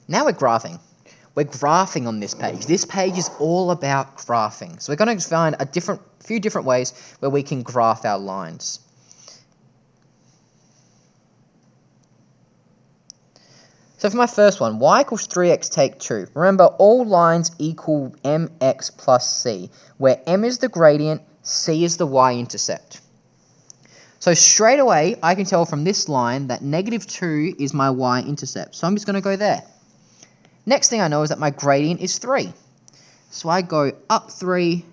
Now we're graphing. We're graphing on this page. This page is all about graphing. So we're going to find a few different ways where we can graph our lines. So for my first one, y equals 3x take 2. Remember, all lines equal mx plus c, where m is the gradient, c is the y-intercept. So straight away, I can tell from this line that -2 is my y-intercept. So I'm just going to go there. Next thing I know is that my gradient is 3. So I go up 3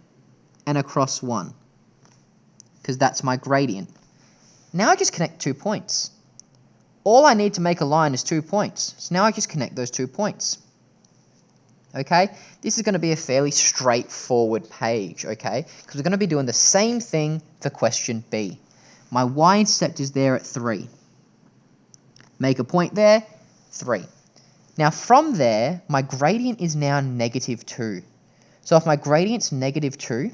and across 1, because that's my gradient. Now I just connect 2 points. All I need to make a line is 2 points. So now I just connect those 2 points. Okay? This is going to be a fairly straightforward page, okay? Because we're going to be doing the same thing for question B. My y-intercept is there at 3. Make a point there, 3. Now from there, my gradient is now -2. So if my gradient's -2,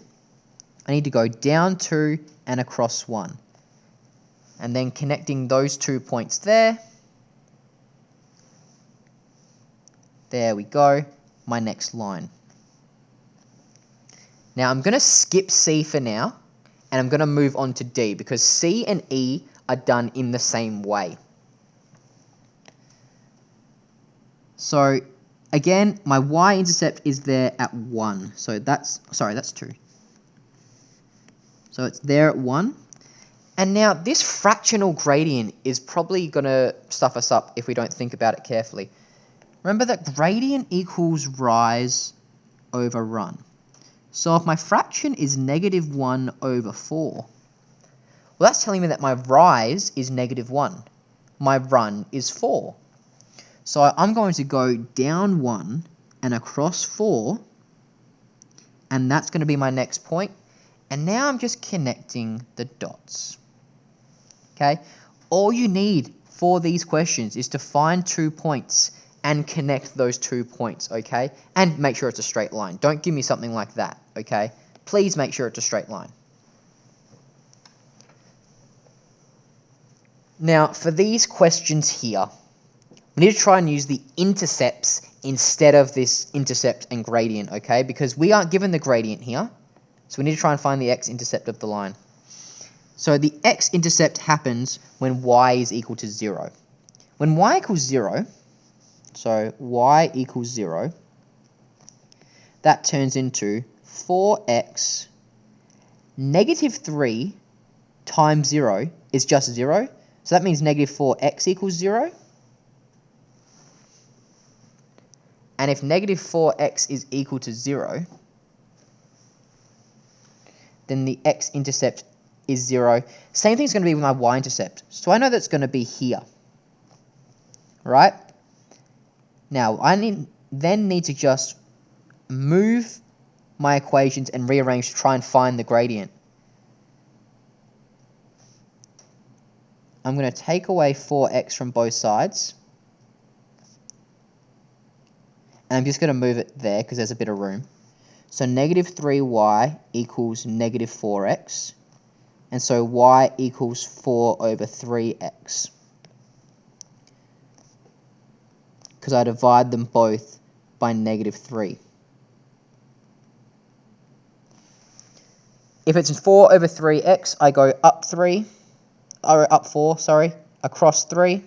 I need to go down 2 and across 1. And then connecting those 2 points there. There we go, my next line. Now I'm going to skip C for now, and I'm going to move on to D, because C and E are done in the same way. So again, my y-intercept is there at 1. So that's 2. So it's there at 1. And now this fractional gradient is probably going to stuff us up if we don't think about it carefully. Remember that gradient equals rise over run. So if my fraction is -1 over 4, well, that's telling me that my rise is -1. My run is 4. So I'm going to go down 1 and across 4, and that's going to be my next point. And now I'm just connecting the dots. Okay? All you need for these questions is to find 2 points and connect those 2 points, okay? And make sure it's a straight line. Don't give me something like that, okay? Please make sure it's a straight line. Now, for these questions here, we need to try and use the intercepts instead of this intercept and gradient, okay? Because we aren't given the gradient here, so we need to try and find the x-intercept of the line. So the x-intercept happens when y is equal to 0. When y equals 0, so y equals 0, that turns into 4x, -3 times 0 is just 0. So that means -4x equals 0. And if -4x is equal to 0, then the x-intercept is 0. Same thing is going to be with my y-intercept. So I know that's going to be here. Right? Now, I then need to just move my equations and rearrange to try and find the gradient. I'm going to take away 4x from both sides. And I'm just going to move it there because there's a bit of room. So -3y equals -4x. And so y equals 4 over 3x. Because I divide them both by -3. If it's 4 over 3x, I go up 4, across 3.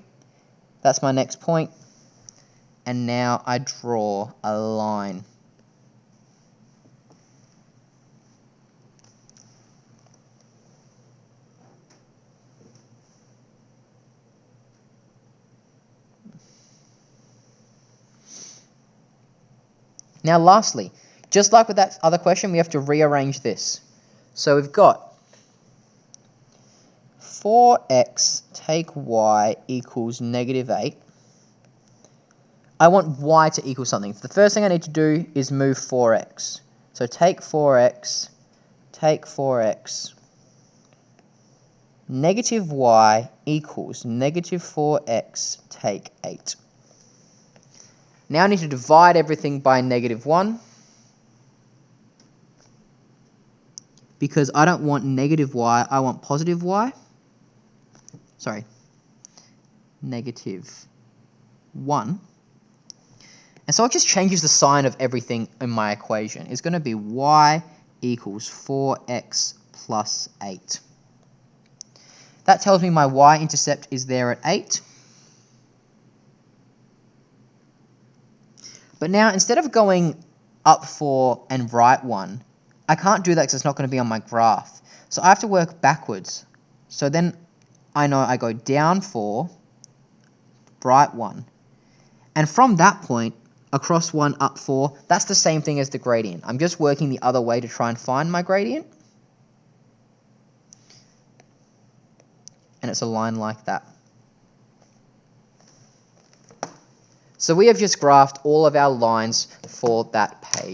That's my next point. And now I draw a line. Now lastly, just like with that other question, we have to rearrange this. So we've got 4x take y equals -8. I want y to equal something. The first thing I need to do is move 4x. So take 4x, -y equals -4x take 8. Now I need to divide everything by -1. Because I don't want -y, I want positive y. Sorry, -1. And so it just changes the sign of everything in my equation. It's going to be y equals 4x plus 8. That tells me my y-intercept is there at 8. But now, instead of going up 4 and right 1, I can't do that because it's not going to be on my graph. So I have to work backwards. So then I know I go down 4, right 1. And from that point, across 1, up 4, that's the same thing as the gradient. I'm just working the other way to try and find my gradient. And it's a line like that. So we have just graphed all of our lines for that page.